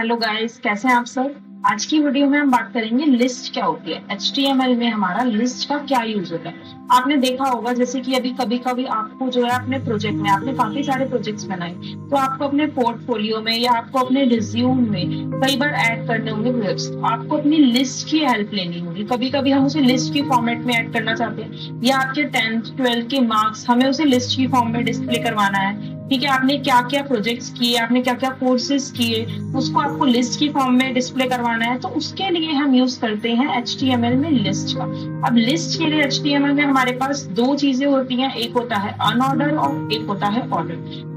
Hello guys, कैसे हैं आप सब। आज की वीडियो में हम बात करेंगे लिस्ट क्या होती है। HTML में हमारा लिस्ट का क्या यूज होता है। आपने देखा होगा जैसे कि अभी कभी कभी आपको जो है अपने प्रोजेक्ट में, आपने काफी सारे प्रोजेक्ट्स बनाए तो आपको अपने पोर्टफोलियो में या आपको अपने रिज्यूम में कई बार ऐड करने होंगे प्रोजेक्ट्स, तो आपको अपनी लिस्ट की हेल्प लेनी होगी। कभी कभी हम उसे लिस्ट की फॉर्मेट में ऐड करना चाहते हैं या आपके 10th 12th के मार्क्स हमें उसे लिस्ट की फॉर्म में डिस्प्ले करवाना है। ठीक है, आपने क्या क्या प्रोजेक्ट्स किए, आपने क्या क्या कोर्सेज किए, उसको आपको लिस्ट की फॉर्म में डिस्प्ले करवाना है, तो उसके लिए हम यूज करते हैं HTML में लिस्ट का। अब लिस्ट के लिए HTML में हमारे पास दो चीजें होती हैं, एक होता है अनऑर्डर और एक होता है ऑर्डर।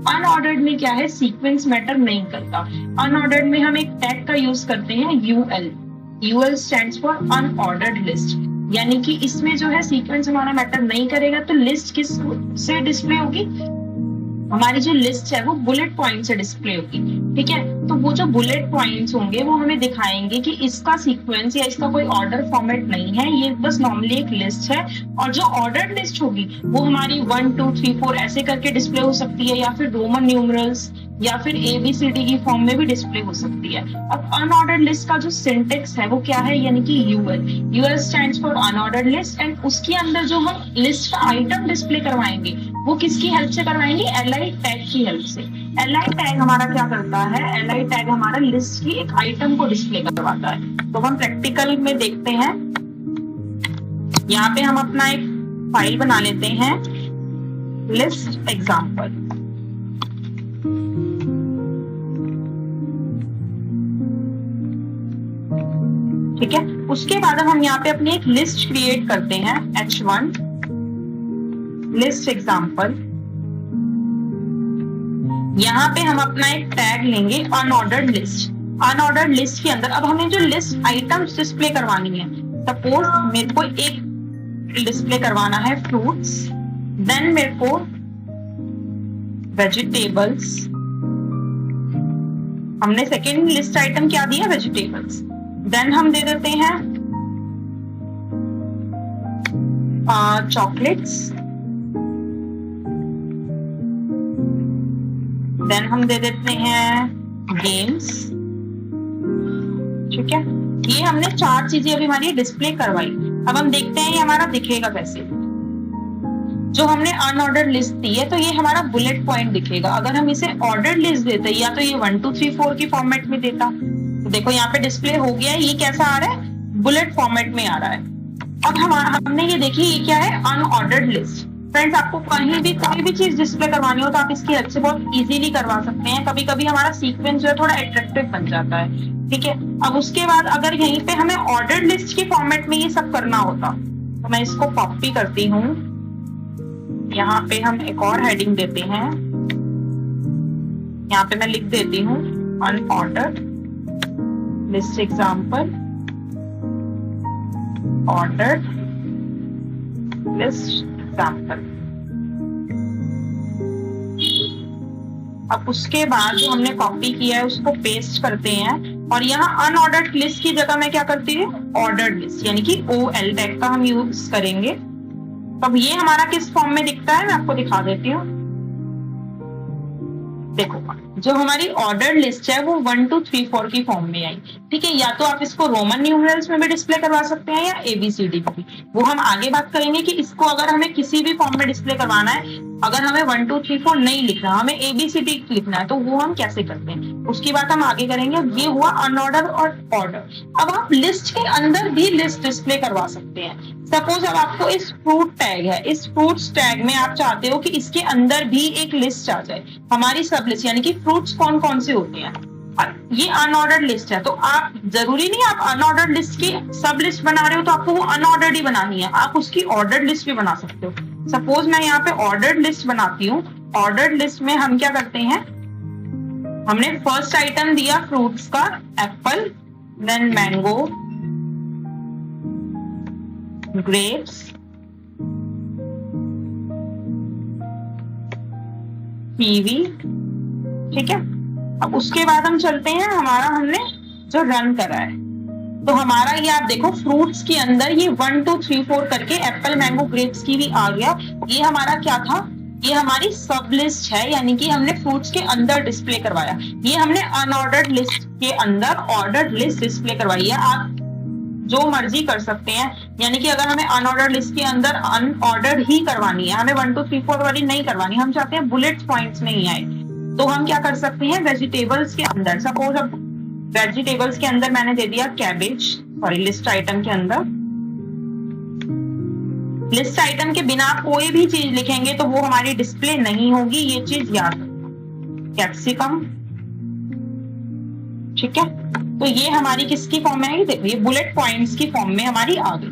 अनऑर्डर्ड में क्या है, सीक्वेंस मैटर नहीं करता। अनऑर्डर्ड में हम एक टैग का यूज करते हैं UL। UL stands for unordered list, यानी कि इसमें जो है सीक्वेंस हमारा मैटर नहीं करेगा। तो लिस्ट किस से डिस्प्ले होगी, हमारी जो लिस्ट है वो बुलेट पॉइंट से डिस्प्ले होगी। ठीक है, तो वो जो बुलेट पॉइंट्स होंगे वो हमें दिखाएंगे कि इसका सीक्वेंस या इसका कोई ऑर्डर फॉर्मेट नहीं है, ये बस नॉर्मली एक लिस्ट है। और जो ऑर्डर लिस्ट होगी वो हमारी 1 2 3 4 ऐसे करके डिस्प्ले हो सकती है, या फिर रोमन न्यूमरल्स या फिर ABCD की फॉर्म में भी डिस्प्ले हो सकती है। अब अनऑर्डर्ड लिस्ट का जो सिंटेक्स है वो क्या है, यानी कि UL stands for unordered list. And उसके अंदर जो हम लिस्ट का आइटम डिस्प्ले करवाएंगे वो किसकी हेल्प से करवाएंगे, LI टैग की हेल्प से। LI टैग हमारा क्या करता है, LI टैग हमारा लिस्ट की एक आइटम को डिस्प्ले करवाता है। तो हम प्रैक्टिकल में देखते हैं। यहाँ पे हम अपना एक फाइल बना लेते हैं, लिस्ट एग्जाम्पल। ठीक है, उसके बाद हम यहाँ पे अपनी एक लिस्ट क्रिएट करते हैं, H1 लिस्ट एग्जाम्पल। यहाँ पे हम अपना एक टैग लेंगे अनऑर्डर्ड लिस्ट। अनऑर्डर्ड लिस्ट के अंदर अब हमें जो लिस्ट आइटम्स डिस्प्ले करवानी है, सपोज मेरे को एक डिस्प्ले करवाना है फ्रूट्स, देन मेरे को वेजिटेबल्स। हमने सेकेंड लिस्ट आइटम क्या दिया, वेजिटेबल्स। देन हम दे देते हैं चॉकलेट्स। देन हम दे देते हैं गेम्स। ठीक है, ये हमने 4 चीजें अभी हमारी डिस्प्ले करवाई। अब हम देखते हैं ये हमारा दिखेगा कैसे। जो हमने अनऑर्डर्ड लिस्ट दी है तो ये हमारा बुलेट पॉइंट दिखेगा। अगर हम इसे ऑर्डर्ड लिस्ट देते या तो ये 1 2 3 4 की फॉर्मेट में देता। तो देखो यहाँ पे डिस्प्ले हो गया है, ये कैसा आ रहा है, बुलेट फॉर्मेट में आ रहा है। अब हमने ये देखी, ये क्या है, अनऑर्डर्ड लिस्ट। फ्रेंड्स, आपको कहीं भी कोई भी चीज डिस्प्ले करवानी हो तो आप इसकी हेल्प से बहुत इजीली करवा सकते हैं। कभी कभी हमारा सीक्वेंस जो है थोड़ा अट्रैक्टिव बन जाता है। ठीक है, अब उसके बाद अगर यहीं पे हमें ऑर्डर्ड लिस्ट के फॉर्मेट में ये सब करना होता तो मैं इसको कॉपी करती हूँ। यहाँ पे हम एक और हेडिंग देते हैं, यहाँ पे मैं लिख देती हूँ unordered list example, ordered list example. अब उसके बाद जो हमने कॉपी किया है उसको पेस्ट करते हैं और यहाँ अनऑर्डर्ड लिस्ट की जगह मैं क्या करती हूँ, ऑर्डर्ड लिस्ट, यानी कि OL टैग का हम यूज करेंगे। अब ये हमारा किस फॉर्म में दिखता है मैं आपको दिखा देती हूँ। देखो, जो हमारी ऑर्डर लिस्ट है वो 1 2 3 4 की फॉर्म में आई। ठीक है, या तो आप इसको रोमन न्यूमरल्स में भी डिस्प्ले करवा सकते हैं या ABCD में भी। वो हम आगे बात करेंगे कि इसको अगर हमें किसी भी फॉर्म में डिस्प्ले करवाना है, अगर हमें 1 2 3 4 नहीं लिखना, हमें ABCD लिखना है, तो वो हम कैसे करते हैं उसकी बात हम आगे करेंगे। ये हुआ अनऑर्डर और ऑर्डर। अब आप लिस्ट के अंदर भी लिस्ट डिस्प्ले करवा सकते हैं। सपोज अब आपको इस फ्रूट टैग है, इस फ्रूट्स टैग में आप चाहते हो कि इसके अंदर भी एक लिस्ट आ जाए, हमारी सब लिस्ट, यानी कि फ्रूट्स कौन कौन से होते हैं। ये अनऑर्डर्ड लिस्ट है तो आप जरूरी नहीं आप अनऑर्डर्ड लिस्ट की सब लिस्ट बना रहे हो तो आपको वो अनऑर्डर्ड ही बनानी है, आप उसकी ऑर्डर्ड लिस्ट भी बना सकते हो। सपोज मैं यहाँ पे ऑर्डर्ड लिस्ट बनाती हूँ। ऑर्डर्ड लिस्ट में हम क्या करते हैं, हमने फर्स्ट आइटम दिया फ्रूट्स का apple, then mango, grapes, kiwi. ठीक है, अब उसके बाद हम चलते हैं, हमने जो रन करा है तो हमारा ये आप देखो फ्रूट्स के अंदर ये 1 2 3 4 करके एप्पल, मैंगो, ग्रेप्स की भी आ गया। ये हमारा क्या था, ये हमारी सब लिस्ट है, यानी कि हमने फ्रूट्स के अंदर डिस्प्ले करवाया। ये हमने अनऑर्डर्ड लिस्ट के अंदर ऑर्डर्ड लिस्ट डिस्प्ले करवाई है। आप जो मर्जी कर सकते हैं, यानी कि अगर हमें अनऑर्डर्ड लिस्ट के अंदर अनऑर्डर्ड ही करवानी है, हमें 1 2 3 4 वाली नहीं करवानी, हम चाहते हैं बुलेट पॉइंट्स नहीं आए, तो हम क्या कर सकते हैं, वेजिटेबल्स के अंदर, सपोज अब वेजिटेबल्स के अंदर मैंने दे दिया कैबेज, सॉरी लिस्ट आइटम के अंदर, लिस्ट आइटम के बिना कोई भी चीज लिखेंगे तो वो हमारी डिस्प्ले नहीं होगी, ये चीज याद रखना। कैप्सिकम, ठीक है, तो ये हमारी किसकी फॉर्म में आएगी, देखिए बुलेट पॉइंट्स की फॉर्म में हमारी आ गई,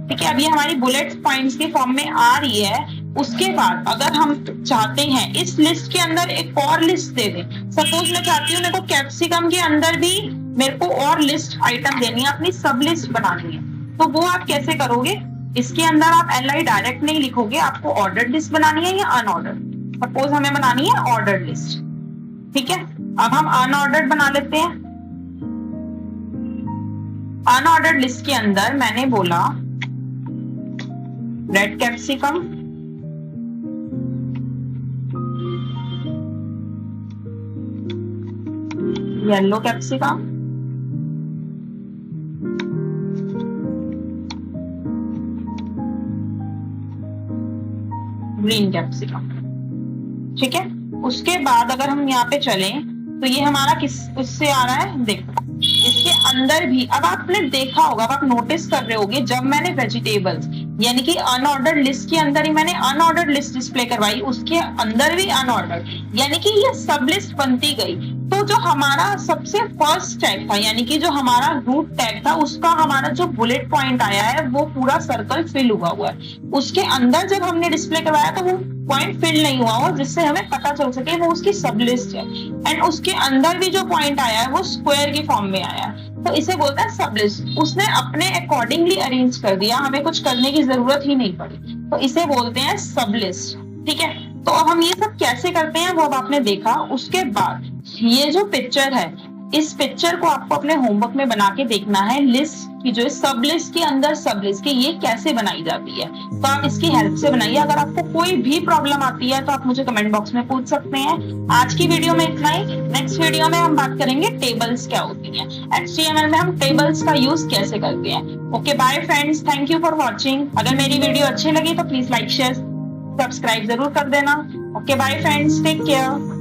ठीक है। अब ये हमारी बुलेट पॉइंट्स की फॉर्म में आ रही है। उसके बाद अगर हम चाहते हैं इस लिस्ट के अंदर एक और लिस्ट दे दें, सपोज मैं चाहती हूँ मेरे को कैप्सिकम के अंदर भी मेरे को और लिस्ट आइटम देनी है, अपनी सब लिस्ट बनानी है, तो वो आप कैसे करोगे, इसके अंदर आप LI डायरेक्ट नहीं लिखोगे, आपको ऑर्डर्ड लिस्ट बनानी है या अनऑर्डर्ड। सपोज हमें बनानी है ऑर्डर्ड लिस्ट, ठीक है। अब हम अनऑर्डर्ड बना लेते हैं। अनऑर्डर्ड लिस्ट के अंदर मैंने बोला red capsicum, yellow capsicum, green capsicum, ठीक है। उसके बाद अगर हम यहाँ पे चलें तो ये हमारा किस उससे आ रहा है, देखो इसके अंदर भी, अब आपने देखा होगा, अब आप नोटिस कर रहे होगे, जब मैंने वेजिटेबल्स यानी कि अनऑर्डर्ड लिस्ट के अंदर ही मैंने अनऑर्डर्ड लिस्ट डिस्प्ले करवाई, उसके अंदर भी अनऑर्डर्ड, यानी कि ये सब लिस्ट बनती गई। तो जो हमारा सबसे फर्स्ट टैग था, यानी कि जो हमारा रूट टैग था, उसका हमारा जो बुलेट पॉइंट आया है वो पूरा सर्कल फिल हुआ है। उसके अंदर जब हमने डिस्प्ले करवाया तो वो पॉइंट फिल नहीं हुआ, जिससे हमें पता चल सके वो उसकी सब लिस्ट है। एंड उसके अंदर भी जो पॉइंट आया है वो स्क्वायर की फॉर्म में आया है, तो इसे बोलते हैं सब लिस्ट। उसने अपने अकॉर्डिंगली अरेंज कर दिया, हमें कुछ करने की जरूरत ही नहीं पड़ी, तो इसे बोलते हैं सब लिस्ट, ठीक है। तो अब हम ये सब कैसे करते हैं वो अब आपने देखा। उसके बाद ये जो पिक्चर है, इस पिक्चर को आपको अपने होमवर्क में बना के देखना है, लिस्ट की जो सब लिस्ट के अंदर सब लिस्ट के ये कैसे बनाई जाती है, तो आप इसकी हेल्प से बनाइए। अगर आपको कोई भी प्रॉब्लम आती है तो आप मुझे कमेंट बॉक्स में पूछ सकते हैं। आज की वीडियो में इतना ही। नेक्स्ट वीडियो में हम बात करेंगे टेबल्स क्या होती हैं, HTML में हम टेबल्स का यूज कैसे करते हैं। Okay bye friends, thank you for watching. अगर मेरी वीडियो अच्छी लगी तो प्लीज लाइक शेयर सब्सक्राइब जरूर कर देना। Okay bye friends, take care.